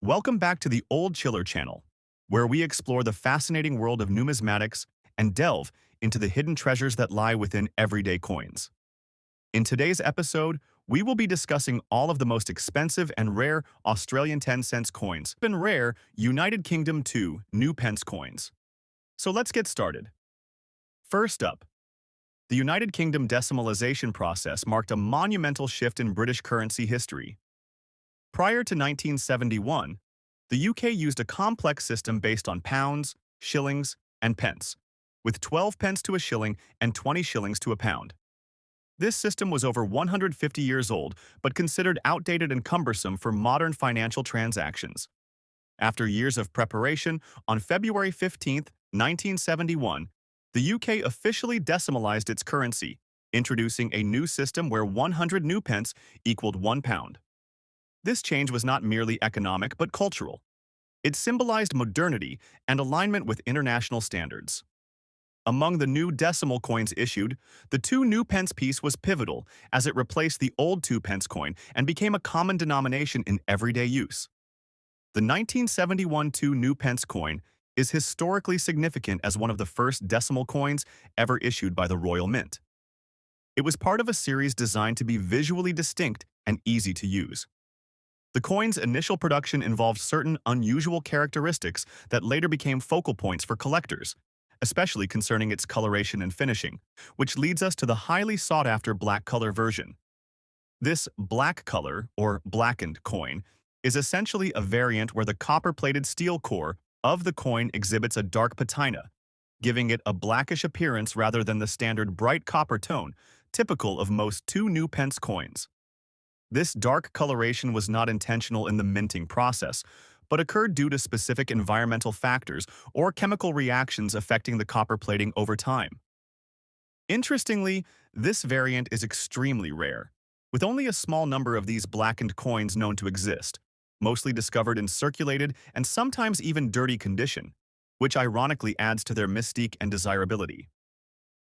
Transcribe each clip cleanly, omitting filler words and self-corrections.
Welcome back to the Old Chiller channel, where we explore the fascinating world of numismatics and delve into the hidden treasures that lie within everyday coins. In today's episode, we will be discussing all of the most expensive and rare Australian 10 cents coins and rare United Kingdom 2 new pence coins. So let's get started. First up, the United Kingdom decimalization process marked a monumental shift in British currency history. Prior to 1971, the UK used a complex system based on pounds, shillings, and pence, with 12 pence to a shilling and 20 shillings to a pound. This system was over 150 years old, but considered outdated and cumbersome for modern financial transactions. After years of preparation, on February 15, 1971, the UK officially decimalized its currency, introducing a new system where 100 new pence equaled 1 pound. This change was not merely economic but cultural. It symbolized modernity and alignment with international standards. Among the new decimal coins issued, the 2 new pence piece was pivotal as it replaced the old 2 pence coin and became a common denomination in everyday use. The 1971 2 new pence coin is historically significant as one of the first decimal coins ever issued by the Royal Mint. It was part of a series designed to be visually distinct and easy to use. The coin's initial production involved certain unusual characteristics that later became focal points for collectors, especially concerning its coloration and finishing, which leads us to the highly sought-after black color version. This black color, or blackened coin, is essentially a variant where the copper-plated steel core of the coin exhibits a dark patina, giving it a blackish appearance rather than the standard bright copper tone typical of most 2 new pence coins. This dark coloration was not intentional in the minting process, but occurred due to specific environmental factors or chemical reactions affecting the copper plating over time. Interestingly, this variant is extremely rare, with only a small number of these blackened coins known to exist, mostly discovered in circulated and sometimes even dirty condition, which ironically adds to their mystique and desirability.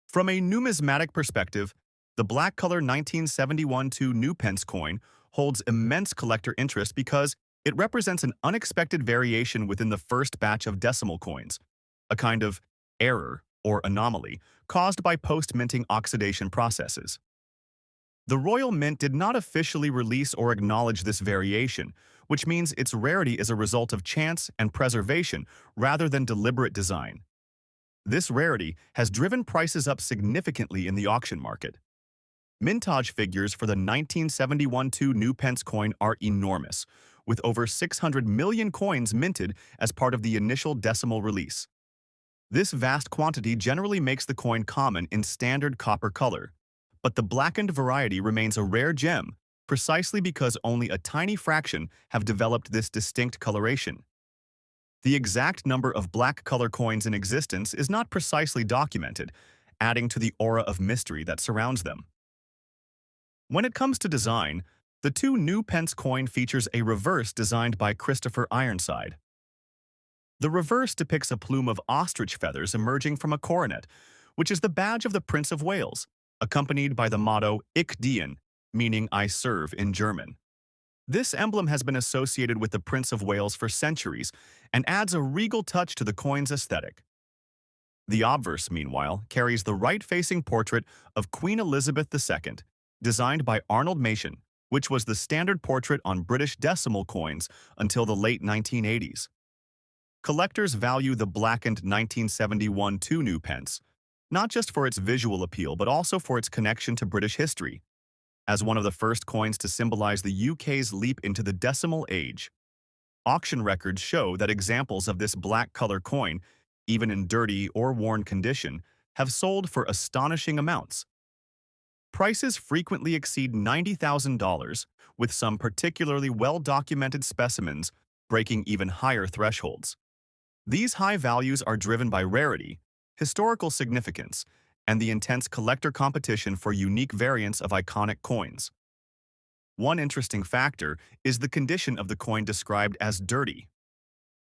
From a numismatic perspective, the black color 1971 2 new pence coin holds immense collector interest because it represents an unexpected variation within the first batch of decimal coins, a kind of error or anomaly caused by post-minting oxidation processes. The Royal Mint did not officially release or acknowledge this variation, which means its rarity is a result of chance and preservation rather than deliberate design. This rarity has driven prices up significantly in the auction market. Mintage figures for the 1971 2 new pence coin are enormous, with over 600 million coins minted as part of the initial decimal release. This vast quantity generally makes the coin common in standard copper color, but the blackened variety remains a rare gem precisely because only a tiny fraction have developed this distinct coloration. The exact number of black color coins in existence is not precisely documented, adding to the aura of mystery that surrounds them. When it comes to design, the 2 new pence coin features a reverse designed by Christopher Ironside. The reverse depicts a plume of ostrich feathers emerging from a coronet, which is the badge of the Prince of Wales, accompanied by the motto Ich dien, meaning I serve in German. This emblem has been associated with the Prince of Wales for centuries and adds a regal touch to the coin's aesthetic. The obverse, meanwhile, carries the right-facing portrait of Queen Elizabeth II, designed by Arnold Machen, which was the standard portrait on British decimal coins until the late 1980s. Collectors value the blackened 1971 2 new pence, not just for its visual appeal but also for its connection to British history. As one of the first coins to symbolize the UK's leap into the decimal age, auction records show that examples of this black color coin, even in dirty or worn condition, have sold for astonishing amounts. Prices frequently exceed $90,000, with some particularly well-documented specimens breaking even higher thresholds. These high values are driven by rarity, historical significance, and the intense collector competition for unique variants of iconic coins. One interesting factor is the condition of the coin described as dirty.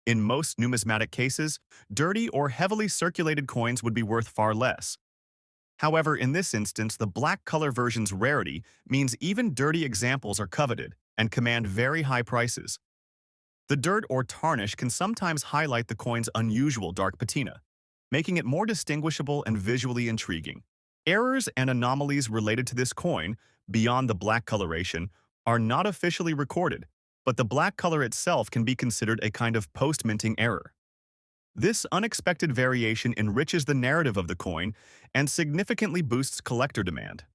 In most numismatic cases, dirty or heavily circulated coins would be worth far less. However, in this instance, the black color version's rarity means even dirty examples are coveted and command very high prices. The dirt or tarnish can sometimes highlight the coin's unusual dark patina, making it more distinguishable and visually intriguing. Errors and anomalies related to this coin, beyond the black coloration, are not officially recorded, but the black color itself can be considered a kind of post-minting error. This unexpected variation enriches the narrative of the coin and significantly boosts collector demand.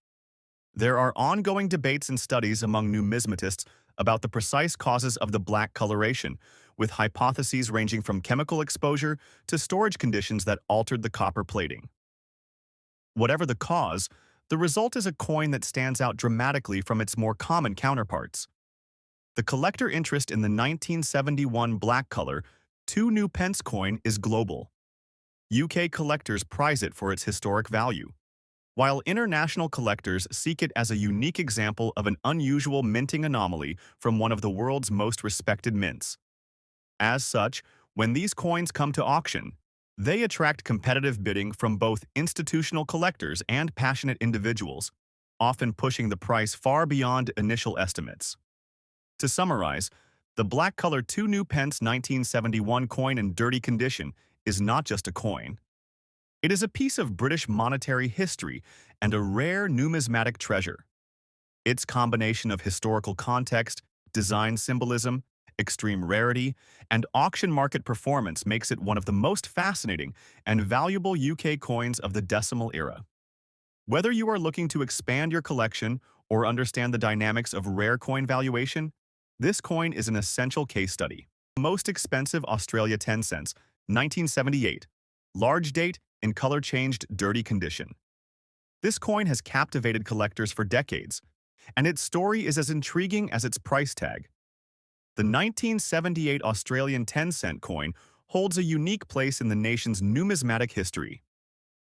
There are ongoing debates and studies among numismatists about the precise causes of the black coloration, with hypotheses ranging from chemical exposure to storage conditions that altered the copper plating. Whatever the cause, the result is a coin that stands out dramatically from its more common counterparts. The collector interest in the 1971 black color 2 new pence coin is global. UK collectors prize it for its historic value, while international collectors seek it as a unique example of an unusual minting anomaly from one of the world's most respected mints. As such, when these coins come to auction, they attract competitive bidding from both institutional collectors and passionate individuals, often pushing the price far beyond initial estimates. To summarize, the black color 2 new pence 1971 coin in dirty condition is not just a coin. It is a piece of British monetary history and a rare numismatic treasure. Its combination of historical context, design symbolism, extreme rarity, and auction market performance makes it one of the most fascinating and valuable UK coins of the decimal era. Whether you are looking to expand your collection or understand the dynamics of rare coin valuation, this coin is an essential case study. Most expensive Australia 10 cents, 1978. Large date, in color-changed, dirty condition. This coin has captivated collectors for decades, and its story is as intriguing as its price tag. The 1978 Australian 10-cent coin holds a unique place in the nation's numismatic history.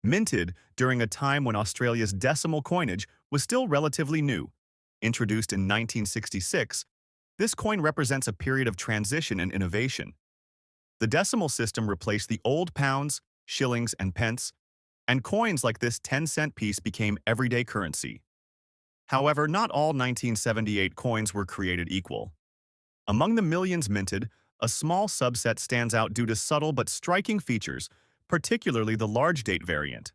Minted during a time when Australia's decimal coinage was still relatively new, introduced in 1966, this coin represents a period of transition and innovation. The decimal system replaced the old pounds, shillings, and pence, and coins like this 10-cent piece became everyday currency. However, not all 1978 coins were created equal. Among the millions minted, a small subset stands out due to subtle but striking features, particularly the large date variant.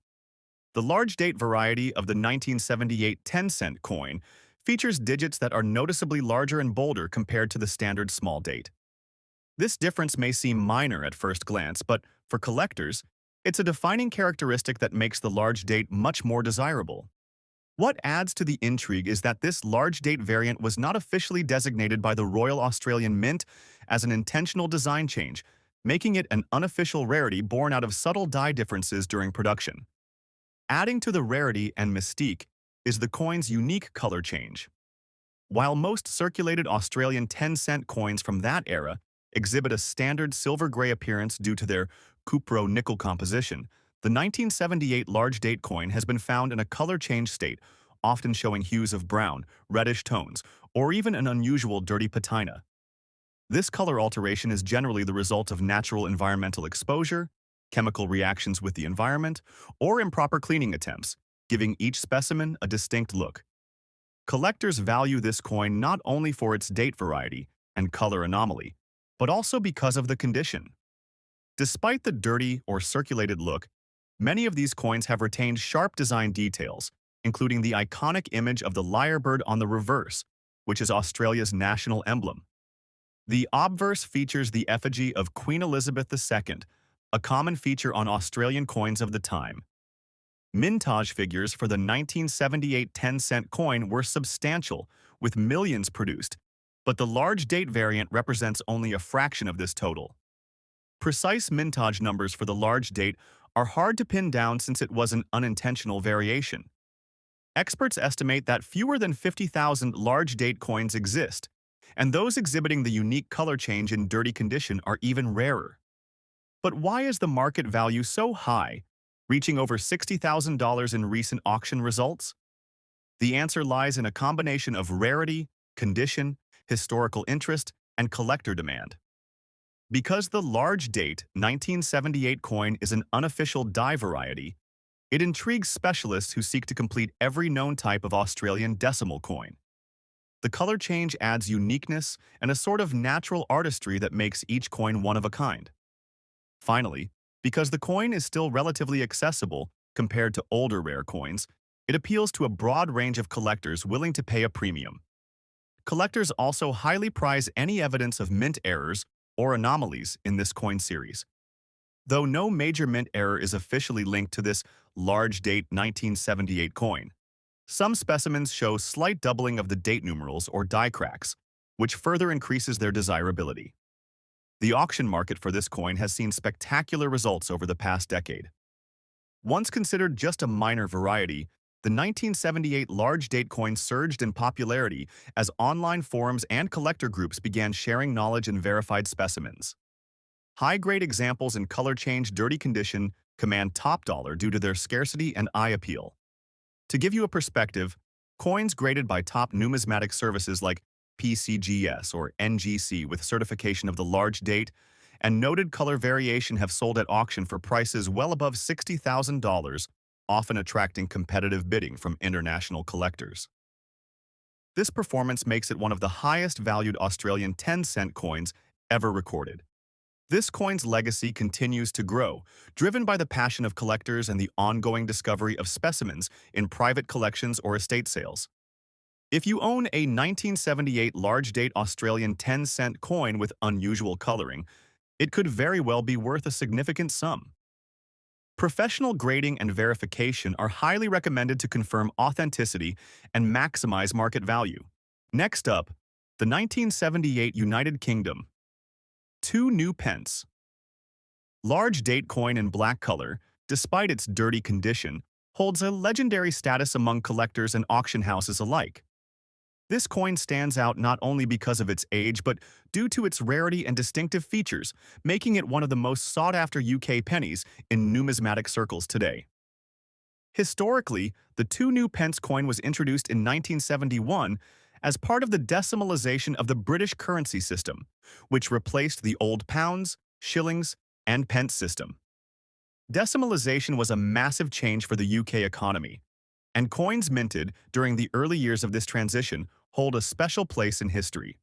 The large date variety of the 1978 10-cent coin features digits that are noticeably larger and bolder compared to the standard small date. This difference may seem minor at first glance, but for collectors, it's a defining characteristic that makes the large date much more desirable. What adds to the intrigue is that this large date variant was not officially designated by the Royal Australian Mint as an intentional design change, making it an unofficial rarity born out of subtle die differences during production. Adding to the rarity and mystique is the coin's unique color change. While most circulated Australian 10-cent coins from that era exhibit a standard silver-gray appearance due to their cupro-nickel composition, the 1978 large date coin has been found in a color-changed state, often showing hues of brown, reddish tones, or even an unusual dirty patina. This color alteration is generally the result of natural environmental exposure, chemical reactions with the environment, or improper cleaning attempts, giving each specimen a distinct look. Collectors value this coin not only for its date variety and color anomaly, but also because of the condition. Despite the dirty or circulated look, many of these coins have retained sharp design details, including the iconic image of the lyrebird on the reverse, which is Australia's national emblem. The obverse features the effigy of Queen Elizabeth II, a common feature on Australian coins of the time. Mintage figures for the 1978 10-cent coin were substantial, with millions produced, but the large date variant represents only a fraction of this total. Precise mintage numbers for the large date are hard to pin down since it was an unintentional variation. Experts estimate that fewer than 50,000 large date coins exist, and those exhibiting the unique color change in dirty condition are even rarer. But why is the market value so high, reaching over $60,000 in recent auction results? The answer lies in a combination of rarity, condition, historical interest, and collector demand. Because the large date 1978 coin is an unofficial die variety, it intrigues specialists who seek to complete every known type of Australian decimal coin. The color change adds uniqueness and a sort of natural artistry that makes each coin one of a kind. Finally, because the coin is still relatively accessible compared to older rare coins, it appeals to a broad range of collectors willing to pay a premium. Collectors also highly prize any evidence of mint errors or anomalies in this coin series. Though no major mint error is officially linked to this large date 1978 coin, some specimens show slight doubling of the date numerals or die cracks, which further increases their desirability. The auction market for this coin has seen spectacular results over the past decade. Once considered just a minor variety, the 1978 large date coin surged in popularity as online forums and collector groups began sharing knowledge and verified specimens. High-grade examples in color change dirty condition command top dollar due to their scarcity and eye appeal. To give you a perspective, coins graded by top numismatic services like PCGS or NGC with certification of the large date and noted color variation have sold at auction for prices well above $60,000, often attracting competitive bidding from international collectors. This performance makes it one of the highest valued Australian 10-cent coins ever recorded. This coin's legacy continues to grow, driven by the passion of collectors and the ongoing discovery of specimens in private collections or estate sales. If you own a 1978 large-date Australian 10-cent coin with unusual coloring, it could very well be worth a significant sum. Professional grading and verification are highly recommended to confirm authenticity and maximize market value. Next up, the 1978 United Kingdom. 2 new pence. Large date coin in black color, despite its dirty condition, holds a legendary status among collectors and auction houses alike. This coin stands out not only because of its age, but due to its rarity and distinctive features, making it one of the most sought-after UK pennies in numismatic circles today. Historically, the 2 new pence coin was introduced in 1971 as part of the decimalisation of the British currency system, which replaced the old pounds, shillings, and pence system. Decimalisation was a massive change for the UK economy, and coins minted during the early years of this transition hold a special place in history.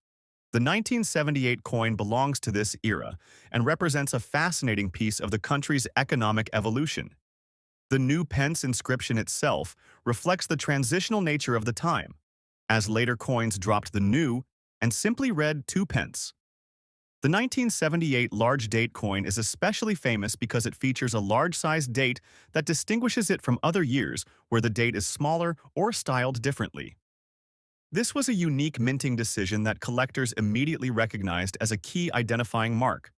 The 1978 coin belongs to this era and represents a fascinating piece of the country's economic evolution. The new pence inscription itself reflects the transitional nature of the time, as later coins dropped the new and simply read 2 pence. The 1978 large date coin is especially famous because it features a large-sized date that distinguishes it from other years where the date is smaller or styled differently. This was a unique minting decision that collectors immediately recognized as a key identifying mark.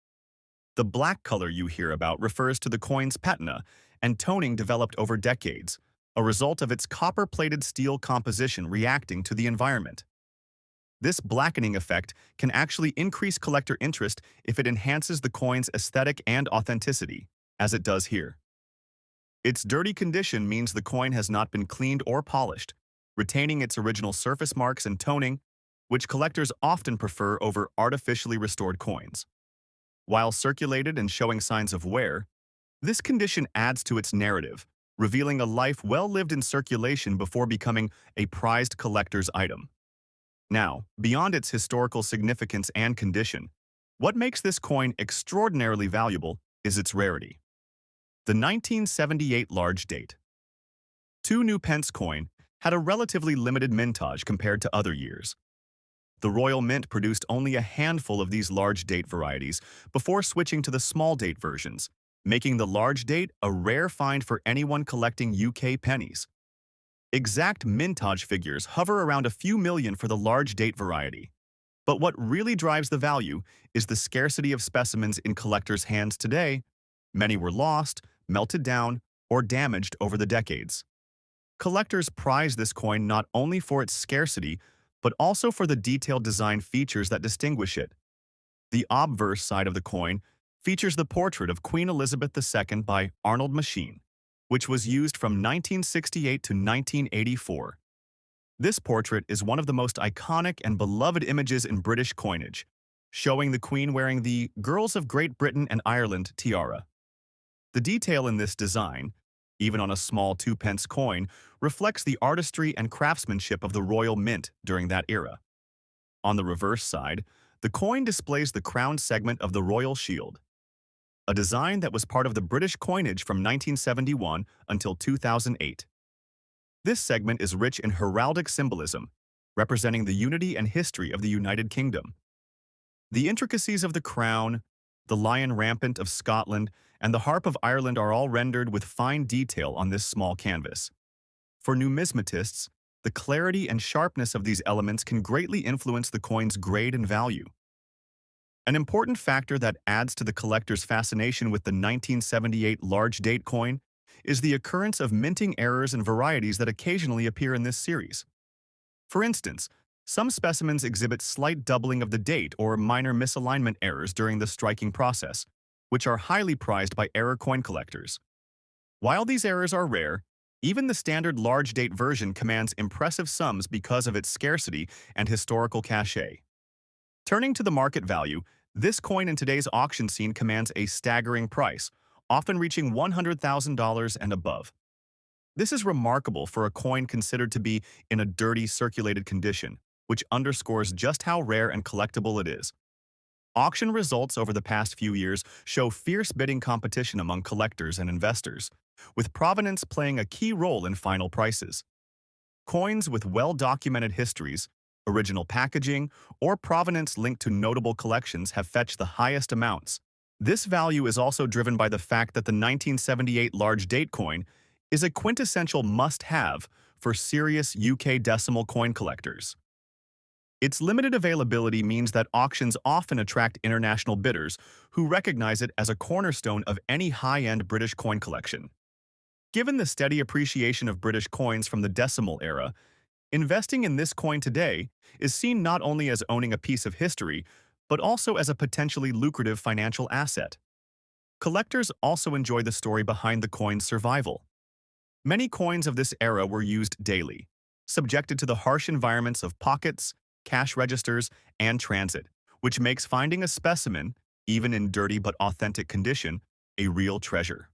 The black color you hear about refers to the coin's patina and toning developed over decades, a result of its copper-plated steel composition reacting to the environment. This blackening effect can actually increase collector interest if it enhances the coin's aesthetic and authenticity, as it does here. Its dirty condition means the coin has not been cleaned or polished, retaining its original surface marks and toning, which collectors often prefer over artificially restored coins. While circulated and showing signs of wear, this condition adds to its narrative, revealing a life well lived in circulation before becoming a prized collector's item. Now, beyond its historical significance and condition, what makes this coin extraordinarily valuable is its rarity. The 1978 large date. 2 new pence coin had a relatively limited mintage compared to other years. The Royal Mint produced only a handful of these large date varieties before switching to the small date versions, making the large date a rare find for anyone collecting UK pennies. Exact mintage figures hover around a few million for the large date variety. But what really drives the value is the scarcity of specimens in collectors' hands today. Many were lost, melted down, or damaged over the decades. Collectors prize this coin not only for its scarcity, but also for the detailed design features that distinguish it. The obverse side of the coin features the portrait of Queen Elizabeth II by Arnold Machin, which was used from 1968 to 1984. This portrait is one of the most iconic and beloved images in British coinage, showing the Queen wearing the Girls of Great Britain and Ireland tiara. The detail in this design, even on a small 2 pence coin, reflects the artistry and craftsmanship of the Royal Mint during that era. On the reverse side, the coin displays the crown segment of the royal shield, a design that was part of the British coinage from 1971 until 2008. This segment is rich in heraldic symbolism, representing the unity and history of the United Kingdom. The intricacies of the crown, the lion rampant of Scotland, and the harp of Ireland are all rendered with fine detail on this small canvas. For numismatists, the clarity and sharpness of these elements can greatly influence the coin's grade and value. An important factor that adds to the collector's fascination with the 1978 large date coin is the occurrence of minting errors and varieties that occasionally appear in this series. For instance, some specimens exhibit slight doubling of the date or minor misalignment errors during the striking process, which are highly prized by error coin collectors. While these errors are rare, even the standard large date version commands impressive sums because of its scarcity and historical cachet. Turning to the market value, this coin in today's auction scene commands a staggering price, often reaching $100,000 and above. This is remarkable for a coin considered to be in a dirty, circulated condition, which underscores just how rare and collectible it is. Auction results over the past few years show fierce bidding competition among collectors and investors, with provenance playing a key role in final prices. Coins with well-documented histories, original packaging, or provenance linked to notable collections have fetched the highest amounts. This value is also driven by the fact that the 1978 large date coin is a quintessential must-have for serious UK decimal coin collectors. Its limited availability means that auctions often attract international bidders who recognize it as a cornerstone of any high-end British coin collection. Given the steady appreciation of British coins from the decimal era, investing in this coin today is seen not only as owning a piece of history, but also as a potentially lucrative financial asset. Collectors also enjoy the story behind the coin's survival. Many coins of this era were used daily, subjected to the harsh environments of pockets, cash registers, and transit, which makes finding a specimen, even in dirty but authentic condition, a real treasure.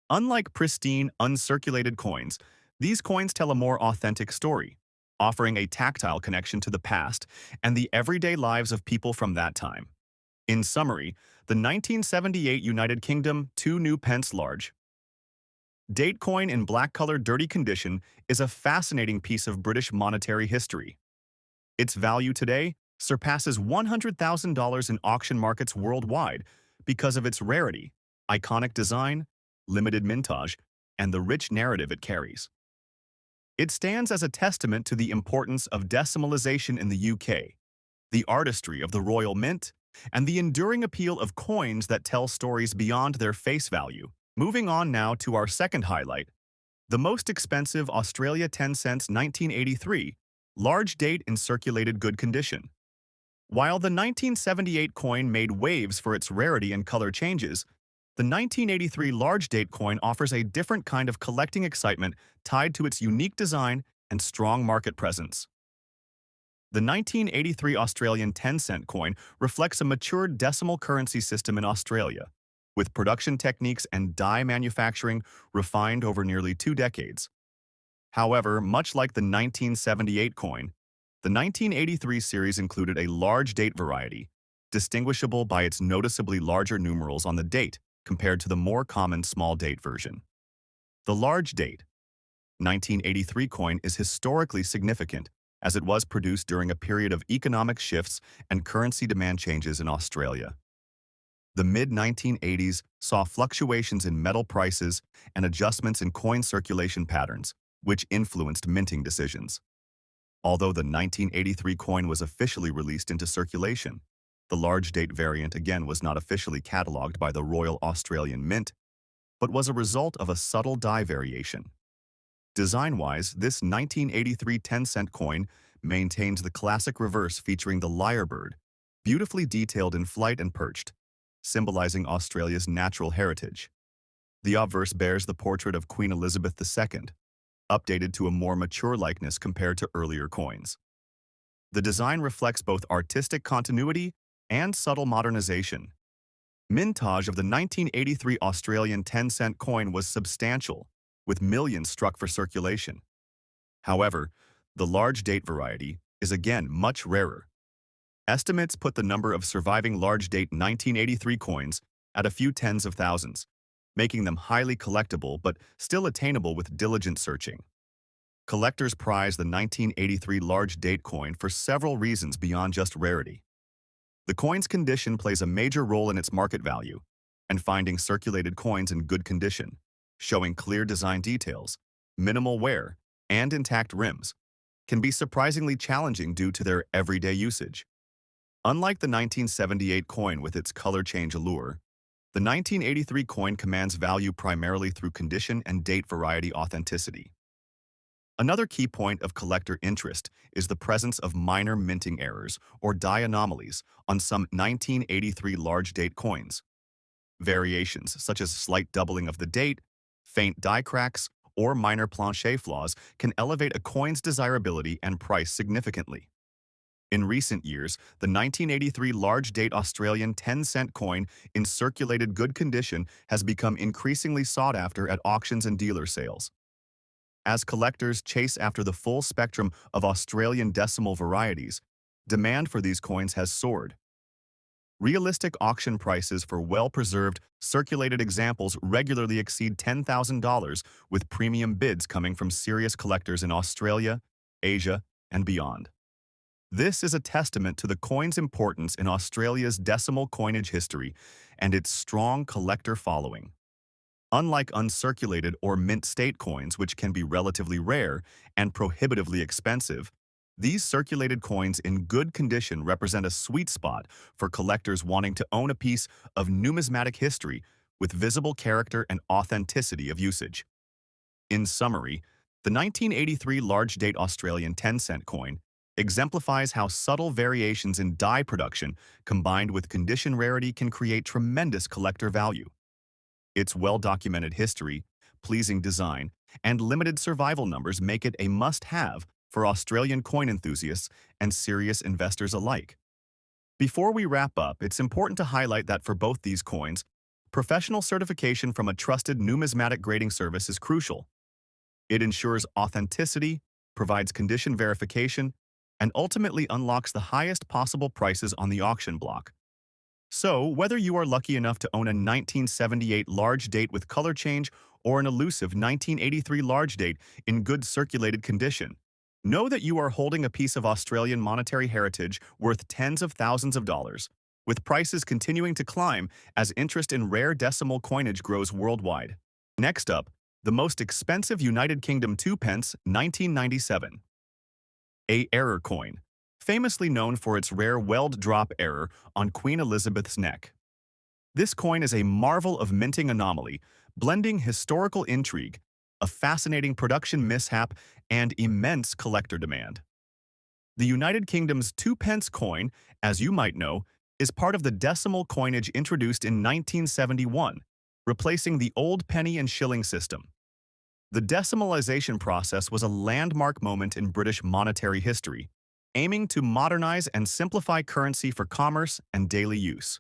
Unlike pristine, uncirculated coins, these coins tell a more authentic story, offering a tactile connection to the past and the everyday lives of people from that time. In summary, the 1978 United Kingdom 2 new pence large date coin in black-colored dirty condition is a fascinating piece of British monetary history. Its value today surpasses $100,000 in auction markets worldwide because of its rarity, iconic design, limited mintage, and the rich narrative it carries. It stands as a testament to the importance of decimalization in the UK, the artistry of the Royal Mint, and the enduring appeal of coins that tell stories beyond their face value. Moving on now to our second highlight, the most expensive Australia 10 cents 1983 large date in circulated good condition. While the 1978 coin made waves for its rarity and color changes, the 1983 large date coin offers a different kind of collecting excitement tied to its unique design and strong market presence. The 1983 Australian 10-cent coin reflects a matured decimal currency system in Australia, with production techniques and die manufacturing refined over nearly 2 decades. However, much like the 1978 coin, the 1983 series included a large date variety, distinguishable by its noticeably larger numerals on the date compared to the more common small date version. The large date 1983 coin is historically significant as it was produced during a period of economic shifts and currency demand changes in Australia. The mid-1980s saw fluctuations in metal prices and adjustments in coin circulation patterns, which influenced minting decisions. Although the 1983 coin was officially released into circulation, the large date variant again was not officially catalogued by the Royal Australian Mint, but was a result of a subtle die variation. Design-wise, this 1983 10-cent coin maintains the classic reverse featuring the lyrebird, beautifully detailed in flight and perched, symbolizing Australia's natural heritage. The obverse bears the portrait of Queen Elizabeth II, updated to a more mature likeness compared to earlier coins. The design reflects both artistic continuity and subtle modernization. Mintage of the 1983 Australian 10-cent coin was substantial, with millions struck for circulation. However, the large date variety is again much rarer, Estimates put the number of surviving large-date 1983 coins at a few tens of thousands, making them highly collectible but still attainable with diligent searching. Collectors prize the 1983 large-date coin for several reasons beyond just rarity. The coin's condition plays a major role in its market value, and finding circulated coins in good condition, showing clear design details, minimal wear, and intact rims, can be surprisingly challenging due to their everyday usage. Unlike the 1978 coin with its color change allure, the 1983 coin commands value primarily through condition and date variety authenticity. Another key point of collector interest is the presence of minor minting errors or die anomalies on some 1983 large-date coins. Variations such as slight doubling of the date, faint die cracks, or minor planche flaws can elevate a coin's desirability and price significantly. In recent years, the 1983 large-date Australian 10-cent coin in circulated good condition has become increasingly sought after at auctions and dealer sales. As collectors chase after the full spectrum of Australian decimal varieties, demand for these coins has soared. Realistic auction prices for well-preserved, circulated examples regularly exceed $10,000, with premium bids coming from serious collectors in Australia, Asia, and beyond. This is a testament to the coin's importance in Australia's decimal coinage history and its strong collector following. Unlike uncirculated or mint state coins, which can be relatively rare and prohibitively expensive, these circulated coins in good condition represent a sweet spot for collectors wanting to own a piece of numismatic history with visible character and authenticity of usage. In summary, the 1983 large-date Australian 10-cent coin exemplifies how subtle variations in die production combined with condition rarity can create tremendous collector value. Its well-documented history, pleasing design, and limited survival numbers make it a must-have for Australian coin enthusiasts and serious investors alike. Before we wrap up, it's important to highlight that for both these coins, professional certification from a trusted numismatic grading service is crucial. It ensures authenticity, provides condition verification, and ultimately unlocks the highest possible prices on the auction block. So, whether you are lucky enough to own a 1978 large date with color change or an elusive 1983 large date in good circulated condition, know that you are holding a piece of Australian monetary heritage worth tens of thousands of dollars, with prices continuing to climb as interest in rare decimal coinage grows worldwide. Next up, the most expensive United Kingdom 2 pence 1997. A error coin, famously known for its rare weld drop error on Queen Elizabeth's neck. This coin is a marvel of minting anomaly, blending historical intrigue, a fascinating production mishap, and immense collector demand. The United Kingdom's 2 pence coin, as you might know, is part of the decimal coinage introduced in 1971, replacing the old penny and shilling system. The decimalization process was a landmark moment in British monetary history, aiming to modernize and simplify currency for commerce and daily use.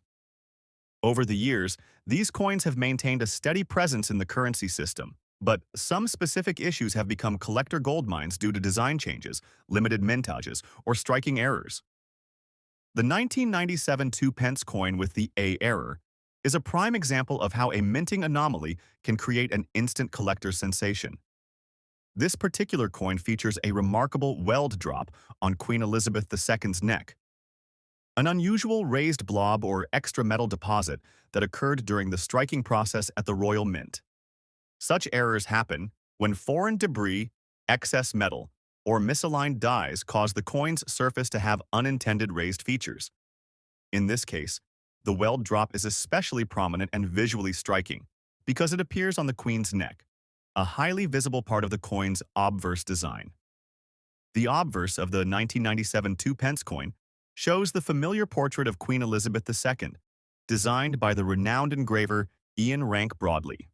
Over the years, these coins have maintained a steady presence in the currency system, but some specific issues have become collector goldmines due to design changes, limited mintages, or striking errors. The 1997 2 pence coin with the A error is a prime example of how a minting anomaly can create an instant collector sensation. This particular coin features a remarkable weld drop on Queen Elizabeth II's neck, an unusual raised blob or extra metal deposit that occurred during the striking process at the Royal Mint. Such errors happen when foreign debris, excess metal, or misaligned dies cause the coin's surface to have unintended raised features. In this case, the weld drop is especially prominent and visually striking because it appears on the Queen's neck, a highly visible part of the coin's obverse design. The obverse of the 1997 2 pence coin shows the familiar portrait of Queen Elizabeth II, designed by the renowned engraver Ian Rank Broadley.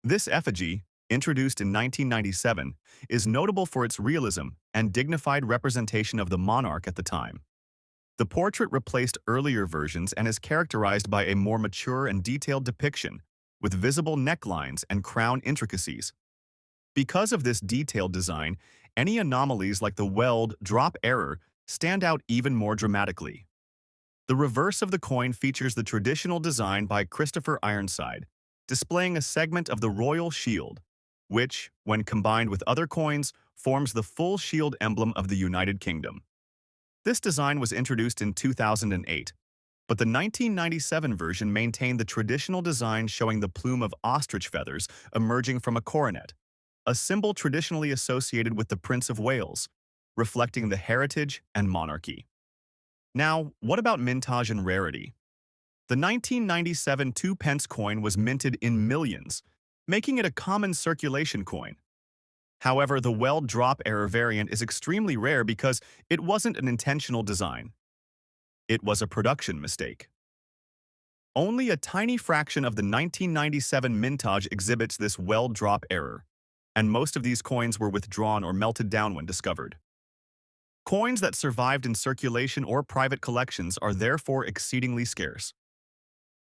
This effigy, introduced in 1997, is notable for its realism and dignified representation of the monarch at the time. The portrait replaced earlier versions and is characterized by a more mature and detailed depiction, with visible necklines and crown intricacies. Because of this detailed design, any anomalies like the weld drop error stand out even more dramatically. The reverse of the coin features the traditional design by Christopher Ironside, displaying a segment of the royal shield, which, when combined with other coins, forms the full shield emblem of the United Kingdom. This design was introduced in 2008, but the 1997 version maintained the traditional design showing the plume of ostrich feathers emerging from a coronet, a symbol traditionally associated with the Prince of Wales, reflecting the heritage and monarchy. Now, what about mintage and rarity? The 1997 2 pence coin was minted in millions, making it a common circulation coin. However, the well drop error variant is extremely rare because it wasn't an intentional design. It was a production mistake. Only a tiny fraction of the 1997 mintage exhibits this well drop error, and most of these coins were withdrawn or melted down when discovered. Coins that survived in circulation or private collections are therefore exceedingly scarce.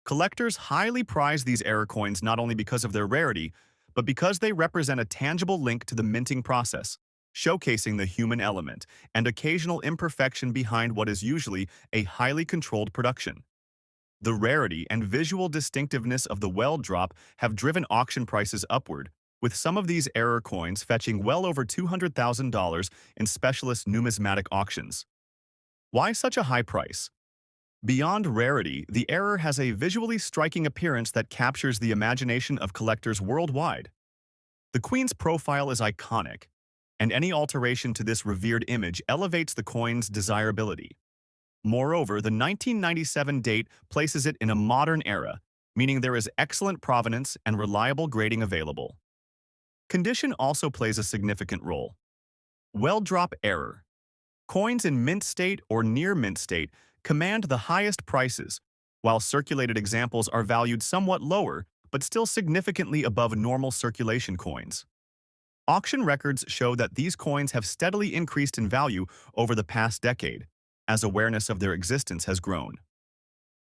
Collectors highly prize these error coins not only because of their rarity, but because they represent a tangible link to the minting process, showcasing the human element and occasional imperfection behind what is usually a highly controlled production. The rarity and visual distinctiveness of the well drop have driven auction prices upward, with some of these error coins fetching well over $200,000 in specialist numismatic auctions. Why such a high price? Beyond rarity, the error has a visually striking appearance that captures the imagination of collectors worldwide. The Queen's profile is iconic, and any alteration to this revered image elevates the coin's desirability. Moreover, the 1997 date places it in a modern era, meaning there is excellent provenance and reliable grading available. Condition also plays a significant role. Well drop error. Coins in mint state or near mint state command the highest prices, while circulated examples are valued somewhat lower but still significantly above normal circulation coins. Auction records show that these coins have steadily increased in value over the past decade, as awareness of their existence has grown.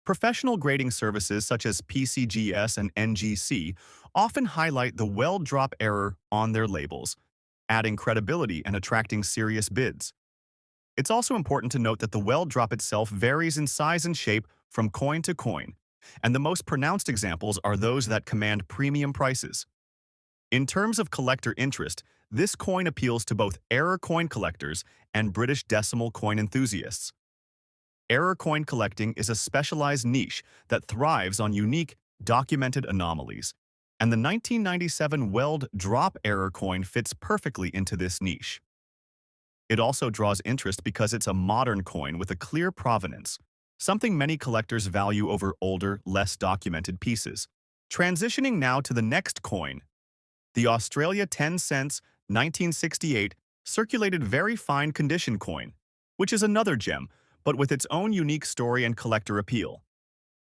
Professional grading services such as PCGS and NGC often highlight the well drop error on their labels, adding credibility and attracting serious bids. It's also important to note that the well drop itself varies in size and shape from coin to coin, and the most pronounced examples are those that command premium prices. In terms of collector interest, this coin appeals to both error coin collectors and British decimal coin enthusiasts. Error coin collecting is a specialized niche that thrives on unique, documented anomalies, and the 1997 Weld drop error coin fits perfectly into this niche. It also draws interest because it's a modern coin with a clear provenance, something many collectors value over older, less documented pieces. Transitioning now to the next coin, the Australia 10 cents 1968 circulated very fine condition coin, which is another gem, but with its own unique story and collector appeal.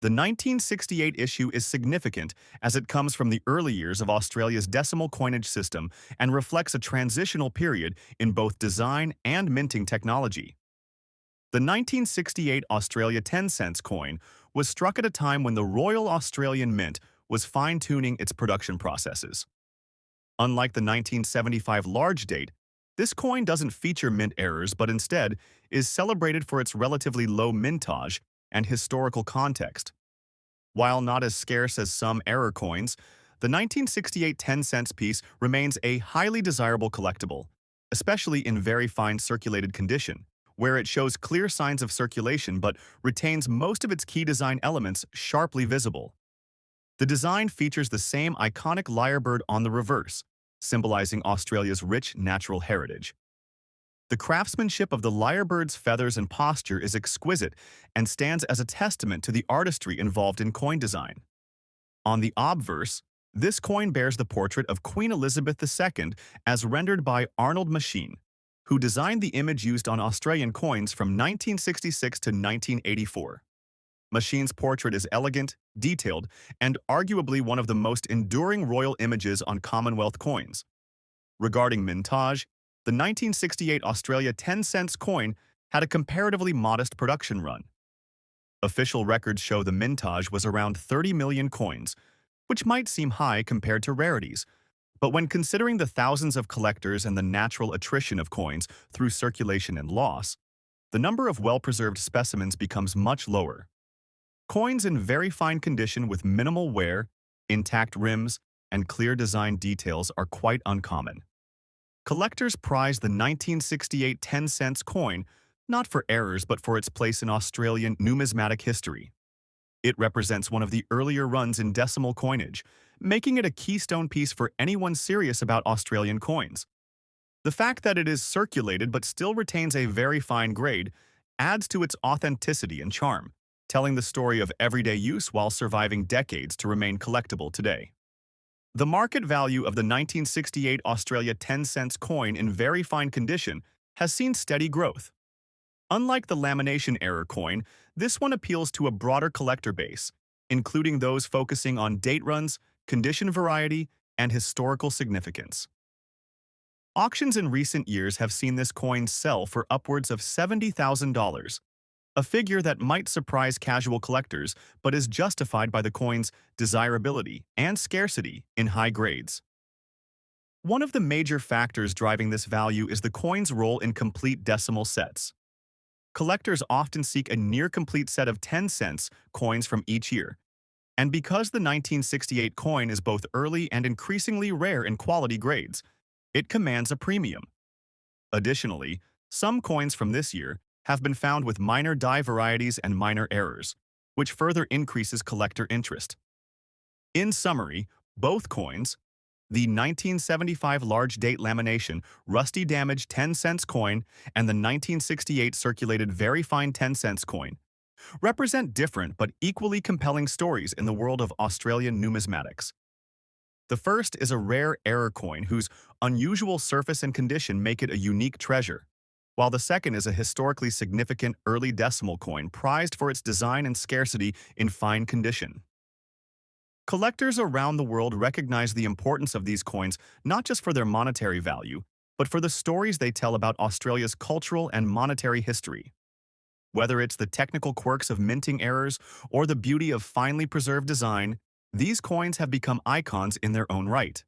The 1968 issue is significant as it comes from the early years of Australia's decimal coinage system and reflects a transitional period in both design and minting technology. The 1968 Australia 10 cents coin was struck at a time when the Royal Australian Mint was fine-tuning its production processes. Unlike the 1975 large date, this coin doesn't feature mint errors but instead is celebrated for its relatively low mintage and historical context. While not as scarce as some error coins, the 1968 10 cents piece remains a highly desirable collectible, especially in very fine circulated condition, where it shows clear signs of circulation but retains most of its key design elements sharply visible. The design features the same iconic lyrebird on the reverse, symbolizing Australia's rich natural heritage. The craftsmanship of the lyrebird's feathers and posture is exquisite and stands as a testament to the artistry involved in coin design. On the obverse, this coin bears the portrait of Queen Elizabeth II as rendered by Arnold Machine, who designed the image used on Australian coins from 1966 to 1984. Machine's portrait is elegant, detailed, and arguably one of the most enduring royal images on Commonwealth coins. Regarding mintage, the 1968 Australia 10 cents coin had a comparatively modest production run. Official records show the mintage was around 30 million coins, which might seem high compared to rarities, but when considering the thousands of collectors and the natural attrition of coins through circulation and loss, the number of well-preserved specimens becomes much lower. Coins in very fine condition with minimal wear, intact rims, and clear design details are quite uncommon. Collectors prize the 1968 10-cent coin not for errors but for its place in Australian numismatic history. It represents one of the earlier runs in decimal coinage, making it a keystone piece for anyone serious about Australian coins. The fact that it is circulated but still retains a very fine grade adds to its authenticity and charm, telling the story of everyday use while surviving decades to remain collectible today. The market value of the 1968 Australia 10-cent coin in very fine condition has seen steady growth. Unlike the lamination error coin, this one appeals to a broader collector base, including those focusing on date runs, condition variety, and historical significance. Auctions in recent years have seen this coin sell for upwards of $70,000, a figure that might surprise casual collectors but is justified by the coin's desirability and scarcity in high grades. One of the major factors driving this value is the coin's role in complete decimal sets. Collectors often seek a near-complete set of 10-cent coins from each year, and because the 1968 coin is both early and increasingly rare in quality grades, it commands a premium. Additionally, some coins from this year have been found with minor die varieties and minor errors, which further increases collector interest. In summary, both coins, the 1975 large date lamination rusty damaged 10-cent coin and the 1968 circulated very fine 10-cent coin, represent different but equally compelling stories in the world of Australian numismatics. The first is a rare error coin whose unusual surface and condition make it a unique treasure, while the second is a historically significant early decimal coin prized for its design and scarcity in fine condition. Collectors around the world recognize the importance of these coins not just for their monetary value, but for the stories they tell about Australia's cultural and monetary history. Whether it's the technical quirks of minting errors or the beauty of finely preserved design, these coins have become icons in their own right.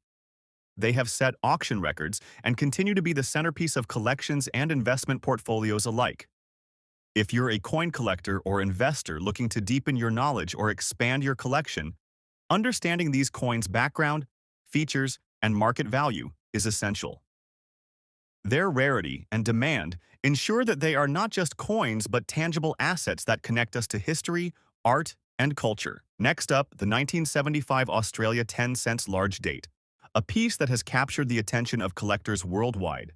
They have set auction records and continue to be the centerpiece of collections and investment portfolios alike. If you're a coin collector or investor looking to deepen your knowledge or expand your collection, understanding these coins' background, features, and market value is essential. Their rarity and demand ensure that they are not just coins but tangible assets that connect us to history, art, and culture. Next up, the 1975 Australia 10-cent large date, a piece that has captured the attention of collectors worldwide.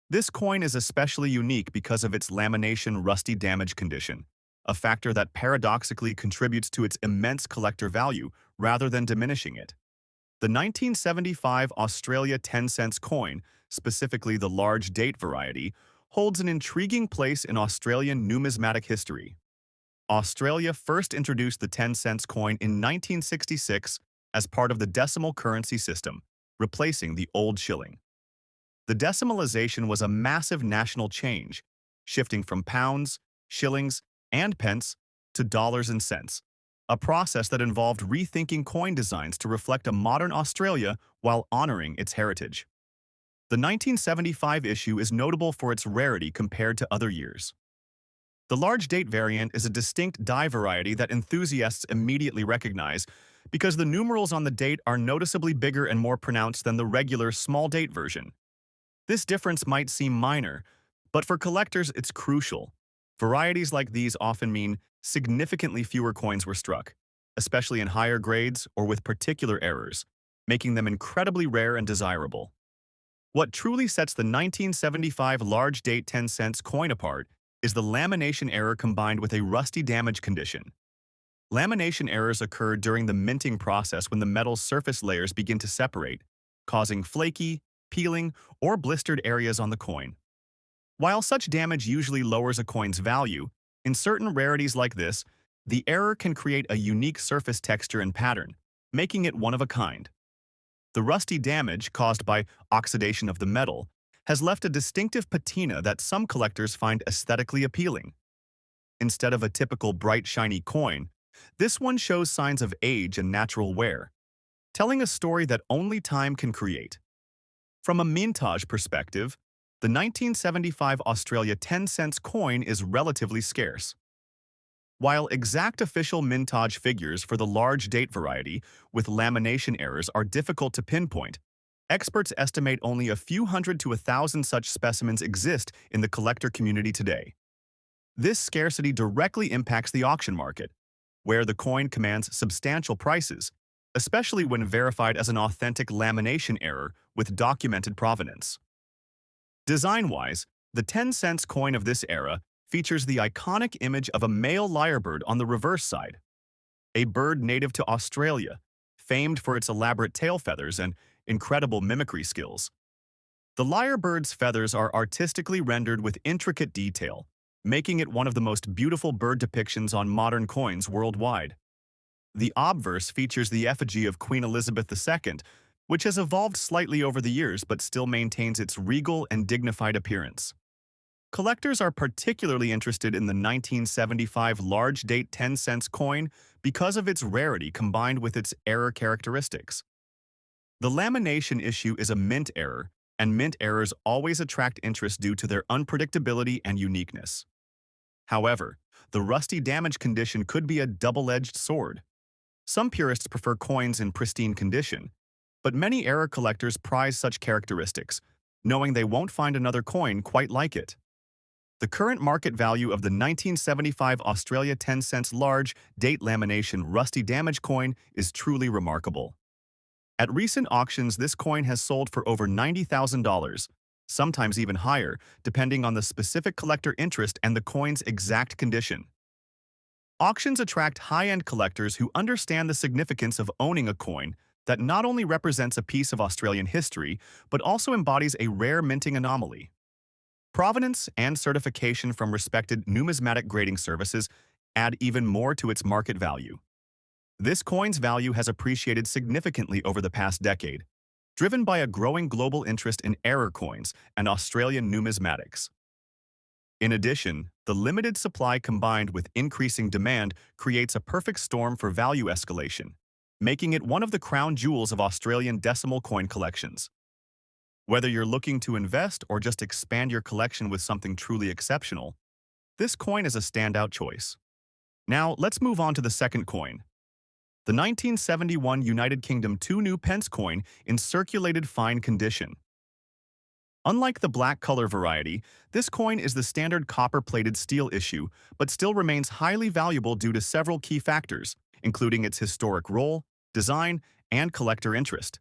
This coin is especially unique because of its lamination rusty damage condition, a factor that paradoxically contributes to its immense collector value rather than diminishing it. The 1975 Australia 10-cent coin, specifically the large date variety, holds an intriguing place in Australian numismatic history. Australia first introduced the 10-cent coin in 1966 as part of the decimal currency system, replacing the old shilling. The decimalization was a massive national change, shifting from pounds, shillings, and pence to dollars and cents, a process that involved rethinking coin designs to reflect a modern Australia while honoring its heritage. The 1975 issue is notable for its rarity compared to other years. The large date variant is a distinct die variety that enthusiasts immediately recognize because the numerals on the date are noticeably bigger and more pronounced than the regular small date version. This difference might seem minor, but for collectors it's crucial. Varieties like these often mean significantly fewer coins were struck, especially in higher grades or with particular errors, making them incredibly rare and desirable. What truly sets the 1975 large date 10-cent coin apart is the lamination error combined with a rusty damage condition. Lamination errors occur during the minting process when the metal's surface layers begin to separate, causing flaky, peeling, or blistered areas on the coin. While such damage usually lowers a coin's value, in certain rarities like this, the error can create a unique surface texture and pattern, making it one of a kind. The rusty damage caused by oxidation of the metal has left a distinctive patina that some collectors find aesthetically appealing. Instead of a typical bright, shiny coin, this one shows signs of age and natural wear, telling a story that only time can create. From a mintage perspective, The 1975 Australia 10 cents coin is relatively scarce. While exact official mintage figures for the large date variety with lamination errors are difficult to pinpoint, experts estimate only a few hundred to 1,000 such specimens exist in the collector community today. This scarcity directly impacts the auction market, where the coin commands substantial prices, especially when verified as an authentic lamination error with documented provenance. Design-wise, the 10 cents coin of this era features the iconic image of a male lyrebird on the reverse side, a bird native to Australia, famed for its elaborate tail feathers and incredible mimicry skills. The lyrebird's feathers are artistically rendered with intricate detail, making it one of the most beautiful bird depictions on modern coins worldwide. The obverse features the effigy of Queen Elizabeth II, which has evolved slightly over the years but still maintains its regal and dignified appearance. Collectors are particularly interested in the 1975 large date 10 cents coin because of its rarity combined with its error characteristics. The lamination issue is a mint error, and mint errors always attract interest due to their unpredictability and uniqueness. However, the rusty damage condition could be a double-edged sword. Some purists prefer coins in pristine condition, but many error collectors prize such characteristics, knowing they won't find another coin quite like it. The current market value of the 1975 Australia 10 cents large date lamination rusty damage coin is truly remarkable. At recent auctions, this coin has sold for over $90,000, sometimes even higher, depending on the specific collector interest and the coin's exact condition. Auctions attract high-end collectors who understand the significance of owning a coin that not only represents a piece of Australian history, but also embodies a rare minting anomaly. Provenance and certification from respected numismatic grading services add even more to its market value. This coin's value has appreciated significantly over the past decade, driven by a growing global interest in error coins and Australian numismatics. In addition, the limited supply combined with increasing demand creates a perfect storm for value escalation, making it one of the crown jewels of Australian decimal coin collections. Whether you're looking to invest or just expand your collection with something truly exceptional, this coin is a standout choice. Now, let's move on to the second coin. The 1971 United Kingdom 2 new pence coin in circulated fine condition. Unlike the black color variety, this coin is the standard copper-plated steel issue, but still remains highly valuable due to several key factors, including its historic role, design, and collector interest.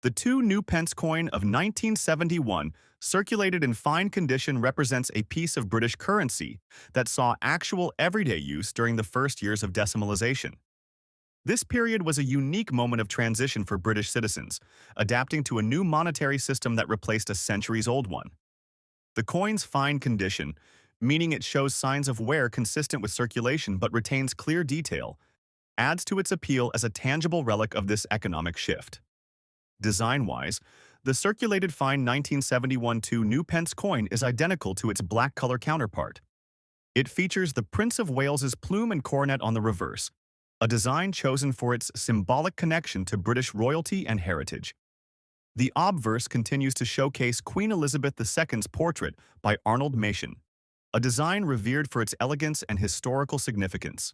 The 2 new pence coin of 1971, circulated in fine condition, represents a piece of British currency that saw actual everyday use during the first years of decimalization. This period was a unique moment of transition for British citizens, adapting to a new monetary system that replaced a centuries-old one. The coin's fine condition, meaning it shows signs of wear consistent with circulation but retains clear detail, adds to its appeal as a tangible relic of this economic shift. Design-wise, the circulated fine 1971 2 new pence coin is identical to its black color counterpart. It features the Prince of Wales's plume and coronet on the reverse, a design chosen for its symbolic connection to British royalty and heritage. The obverse continues to showcase Queen Elizabeth II's portrait by Arnold Machin, a design revered for its elegance and historical significance.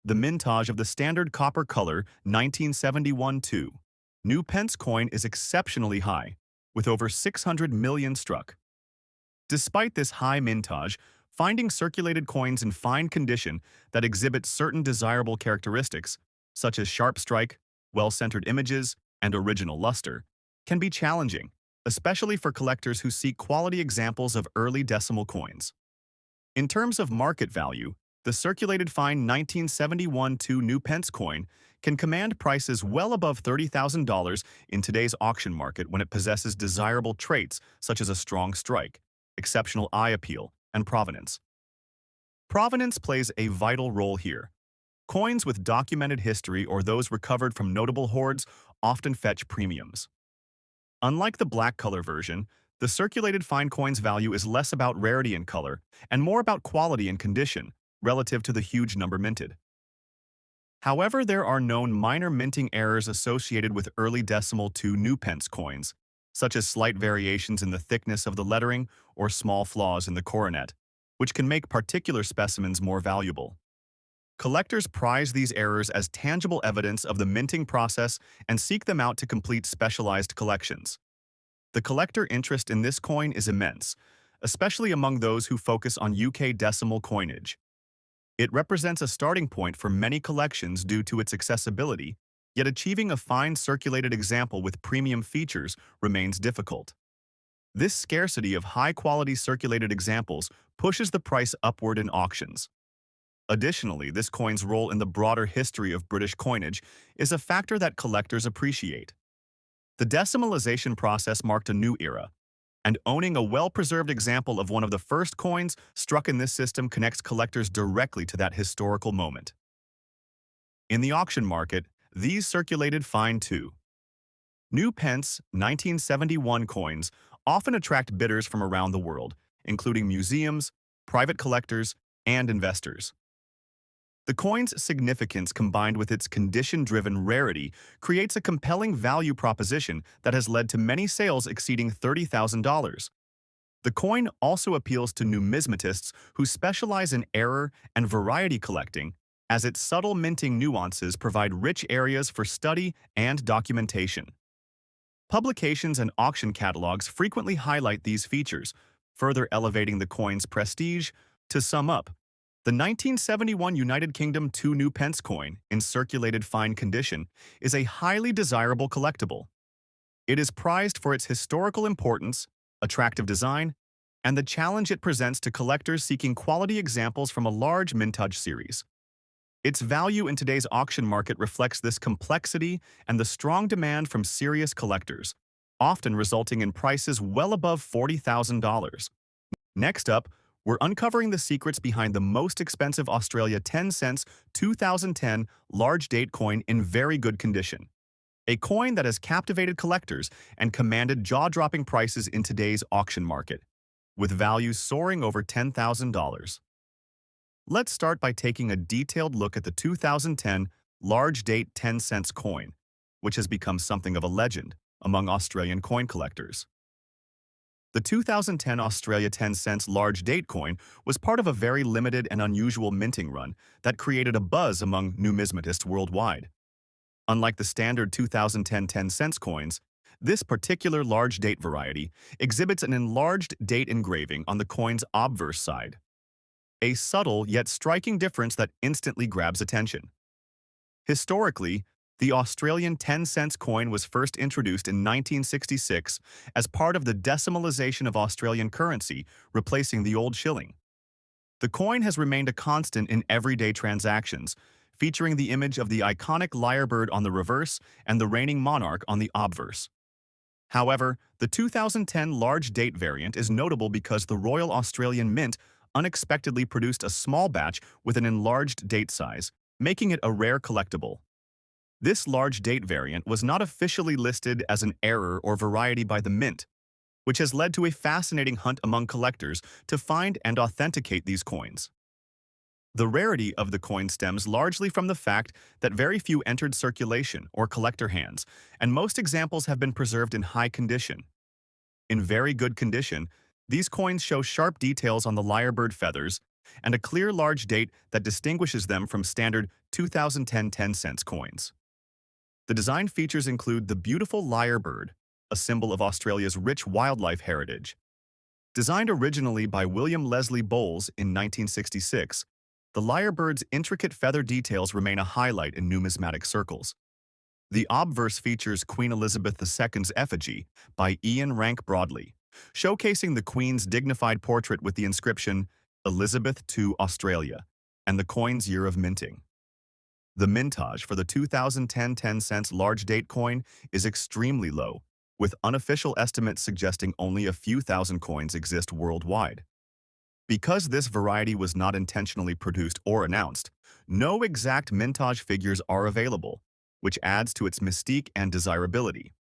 The mintage of the standard copper color 1971 2 new pence coin is exceptionally high, with over 600 million struck. Despite this high mintage, finding circulated coins in fine condition that exhibit certain desirable characteristics, such as sharp strike, well-centered images, and original luster, can be challenging, especially for collectors who seek quality examples of early decimal coins. In terms of market value, the circulated fine 1971 2 new pence coin can command prices well above $30,000 in today's auction market when it possesses desirable traits such as a strong strike, exceptional eye appeal, and provenance. Provenance plays a vital role here. Coins with documented history or those recovered from notable hoards often fetch premiums. Unlike the black color version, the circulated fine coin's value is less about rarity and color and more about quality and condition relative to the huge number minted. However, there are known minor minting errors associated with early decimal 2 new pence coins, such as slight variations in the thickness of the lettering or small flaws in the coronet, which can make particular specimens more valuable. Collectors prize these errors as tangible evidence of the minting process and seek them out to complete specialized collections. The collector interest in this coin is immense, especially among those who focus on UK decimal coinage. It represents a starting point for many collections due to its accessibility, yet achieving a fine circulated example with premium features remains difficult. This scarcity of high-quality circulated examples pushes the price upward in auctions. Additionally, this coin's role in the broader history of British coinage is a factor that collectors appreciate. The decimalization process marked a new era, and owning a well-preserved example of one of the first coins struck in this system connects collectors directly to that historical moment. In the auction market, these circulated fine too. New pence 1971 coins often attract bidders from around the world, including museums, private collectors, and investors. The coin's significance combined with its condition-driven rarity creates a compelling value proposition that has led to many sales exceeding $30,000. The coin also appeals to numismatists who specialize in error and variety collecting, as its subtle minting nuances provide rich areas for study and documentation. Publications and auction catalogs frequently highlight these features, further elevating the coin's prestige. To sum up, the 1971 United Kingdom 2 new pence coin, in circulated fine condition, is a highly desirable collectible. It is prized for its historical importance, attractive design, and the challenge it presents to collectors seeking quality examples from a large mintage series. Its value in today's auction market reflects this complexity and the strong demand from serious collectors, often resulting in prices well above $40,000. Next up, we're uncovering the secrets behind the most expensive Australia 10 cents 2010 large date coin in very good condition. A coin that has captivated collectors and commanded jaw-dropping prices in today's auction market, with values soaring over $10,000. Let's start by taking a detailed look at the 2010 large date 10 cents coin, which has become something of a legend among Australian coin collectors. The 2010 Australia 10 cents large date coin was part of a very limited and unusual minting run that created a buzz among numismatists worldwide. Unlike the standard 2010 10 cents coins, this particular large date variety exhibits an enlarged date engraving on the coin's obverse side, a subtle yet striking difference that instantly grabs attention. Historically, the Australian 10 cents coin was first introduced in 1966 as part of the decimalization of Australian currency, replacing the old shilling. The coin has remained a constant in everyday transactions, featuring the image of the iconic lyrebird on the reverse and the reigning monarch on the obverse. However, the 2010 large date variant is notable because the Royal Australian Mint unexpectedly produced a small batch with an enlarged date size, making it a rare collectible. This large date variant was not officially listed as an error or variety by the Mint, which has led to a fascinating hunt among collectors to find and authenticate these coins. The rarity of the coin stems largely from the fact that very few entered circulation or collector hands, and most examples have been preserved in high condition. In very good condition, these coins show sharp details on the lyrebird feathers and a clear large date that distinguishes them from standard 2010 10 cents coins. The design features include the beautiful lyrebird, a symbol of Australia's rich wildlife heritage. Designed originally by William Leslie Bowles in 1966, the lyrebird's intricate feather details remain a highlight in numismatic circles. The obverse features Queen Elizabeth II's effigy by Ian Rank Broadley, showcasing the Queen's dignified portrait with the inscription Elizabeth to Australia and the coin's year of minting. The mintage for the 2010 10 cents large date coin is extremely low, with unofficial estimates suggesting only a few thousand coins exist worldwide. Because this variety was not intentionally produced or announced, no exact mintage figures are available, which adds to its mystique and desirability.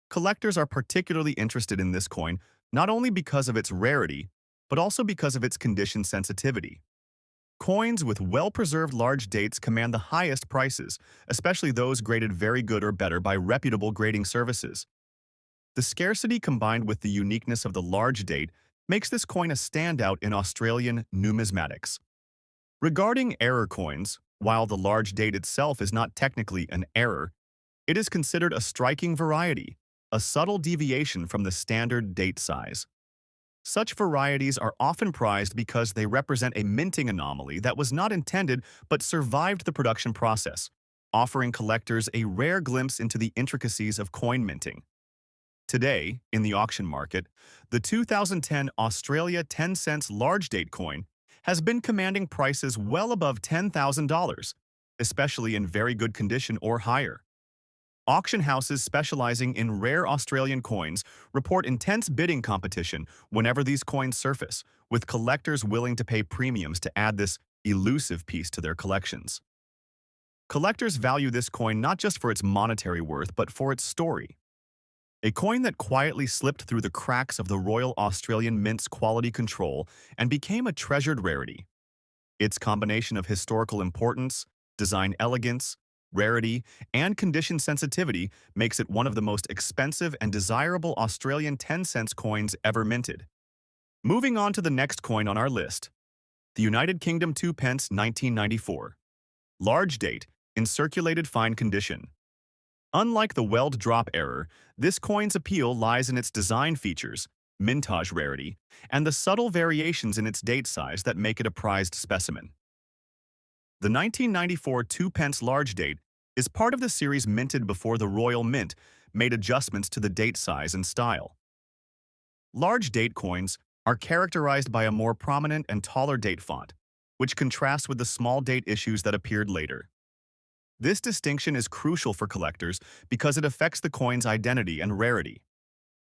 Collectors are particularly interested in this coin not only because of its rarity, but also because of its condition sensitivity. Coins with well-preserved large dates command the highest prices, especially those graded very good or better by reputable grading services. The scarcity combined with the uniqueness of the large date makes this coin a standout in Australian numismatics. Regarding error coins, while the large date itself is not technically an error, it is considered a striking variety, a subtle deviation from the standard date size. Such varieties are often prized because they represent a minting anomaly that was not intended but survived the production process, offering collectors a rare glimpse into the intricacies of coin minting. Today, in the auction market, the 2010 Australia 10 cents large date coin has been commanding prices well above $10,000, especially in very good condition or higher. Auction houses specializing in rare Australian coins report intense bidding competition whenever these coins surface, with collectors willing to pay premiums to add this elusive piece to their collections. Collectors value this coin not just for its monetary worth, but for its story. A coin that quietly slipped through the cracks of the Royal Australian Mint's quality control and became a treasured rarity. Its combination of historical importance, design elegance, rarity, and condition sensitivity makes it one of the most expensive and desirable Australian 10 cents coins ever minted. Moving on to the next coin on our list, the United Kingdom 2 pence 1994. Large date, in circulated fine condition. Unlike the weld drop error, this coin's appeal lies in its design features, mintage rarity, and the subtle variations in its date size that make it a prized specimen. The 1994 2 pence large date is part of the series minted before the Royal Mint made adjustments to the date size and style. Large date coins are characterized by a more prominent and taller date font, which contrasts with the small date issues that appeared later. This distinction is crucial for collectors because it affects the coin's identity and rarity.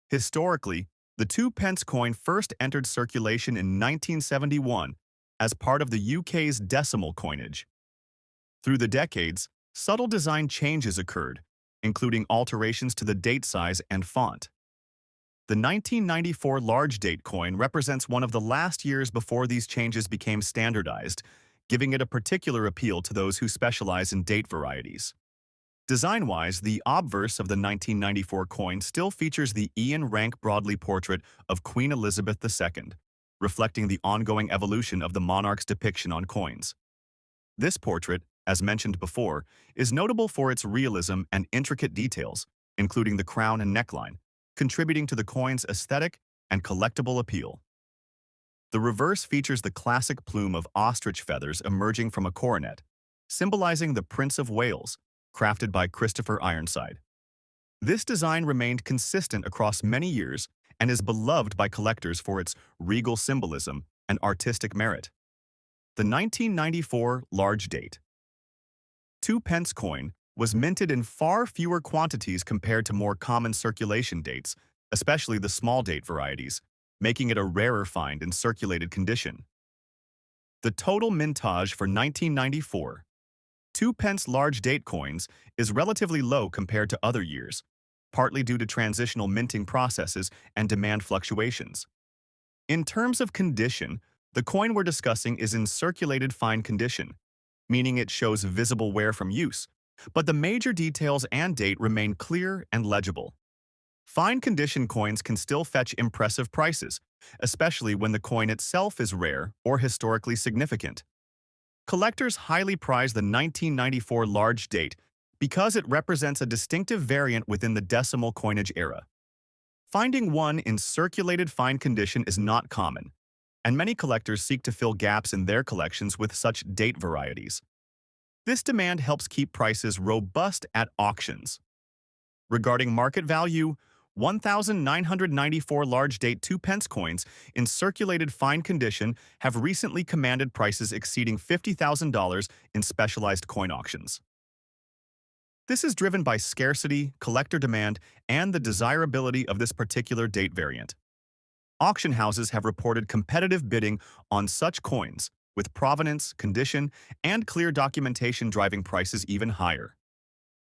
Historically, the 2 pence coin first entered circulation in 1971 as part of the UK's decimal coinage. Through the decades, subtle design changes occurred, including alterations to the date size and font. The 1994 large date coin represents one of the last years before these changes became standardized, giving it a particular appeal to those who specialize in date varieties. Design-wise, the obverse of the 1994 coin still features the Ian Rank Broadley portrait of Queen Elizabeth II, reflecting the ongoing evolution of the monarch's depiction on coins. This portrait, as mentioned before, is notable for its realism and intricate details, including the crown and neckline, contributing to the coin's aesthetic and collectible appeal. The reverse features the classic plume of ostrich feathers emerging from a coronet, symbolizing the Prince of Wales, crafted by Christopher Ironside. This design remained consistent across many years and is beloved by collectors for its regal symbolism and artistic merit. The 1994 large date 2 pence coin was minted in far fewer quantities compared to more common circulation dates, especially the small date varieties, making it a rarer find in circulated condition. The total mintage for 1994 2 pence large date coins is relatively low compared to other years, partly due to transitional minting processes and demand fluctuations. In terms of condition, the coin we're discussing is in circulated fine condition, meaning it shows visible wear from use, but the major details and date remain clear and legible. Fine condition coins can still fetch impressive prices, especially when the coin itself is rare or historically significant. Collectors highly prize the 1994 large date because it represents a distinctive variant within the decimal coinage era. Finding one in circulated fine condition is not common, and many collectors seek to fill gaps in their collections with such date varieties. This demand helps keep prices robust at auctions. Regarding market value, 1,994 large date 2 pence coins in circulated fine condition have recently commanded prices exceeding $50,000 in specialized coin auctions. This is driven by scarcity, collector demand, and the desirability of this particular date variant. Auction houses have reported competitive bidding on such coins, with provenance, condition, and clear documentation driving prices even higher.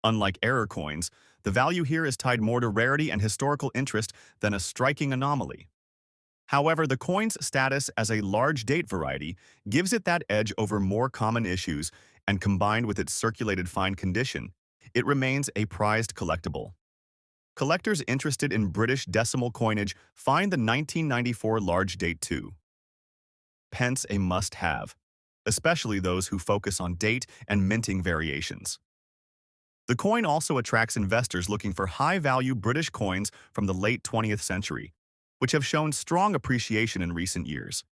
Unlike error coins, the value here is tied more to rarity and historical interest than a striking anomaly. However, the coin's status as a large date variety gives it that edge over more common issues, and combined with its circulated fine condition, it remains a prized collectible. Collectors interested in British decimal coinage find the 1994 large date too. Pence a must-have, especially those who focus on date and minting variations. The coin also attracts investors looking for high-value British coins from the late 20th century, which have shown strong appreciation in recent years.